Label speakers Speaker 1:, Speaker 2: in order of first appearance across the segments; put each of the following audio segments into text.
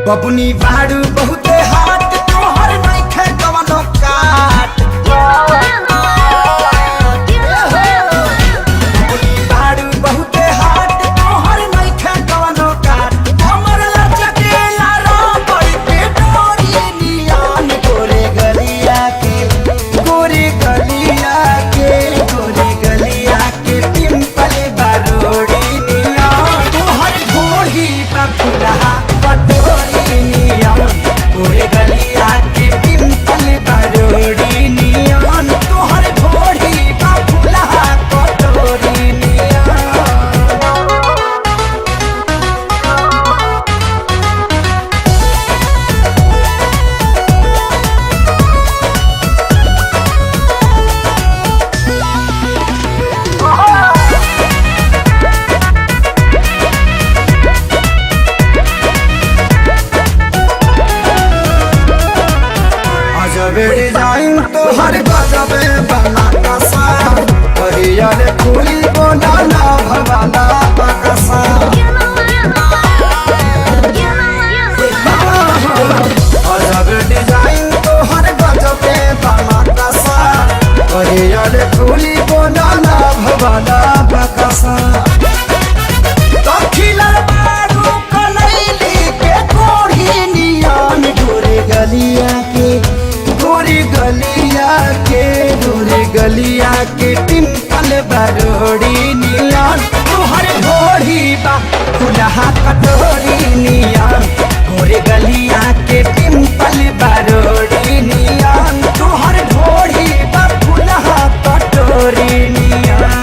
Speaker 1: बबुनी बाड़ू बहुते हाथ तोहर नइखे कवनो काट। बबुनी बाड़ू बहुते हाथ तोहर नइखे कवनो काट। हमर लचकेला रबड़ के डोरी नियन गोरे गलिया के गोरे गलिया के गोरे गलिया के पिंपल बारोड़ी नियन तोहर घोड़ी पर फुलहा पटोरी नियन गोरे गलिया के पिंपल बारोड़ी नियन तोहर घोड़ी पर फुलहा पटोरी नियन। अजबे डिजाइन तोहर गजबे बना कसा हरियर फूल बोला भवाला बकसा। अजबे डिजाइन तोहर गजबे बना कसा हरियर फूल बोला भवाला बकसा। दखिला बारू कनैली के कोढ़ी नियन गोरे गलिया के गोरे गलिया के गोरे गलिया के पिंपल बारोड़ी नियन तोहर घोड़ी बा फुलहा कटोरी नियन गोरे गलिया के पिंपल बारोड़ी नियन तोहर घोड़ी बा फुलहा कटोरी नियन।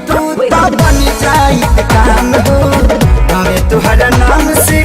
Speaker 1: तू तो बन जाई काम हो हमें तुहरा नाम से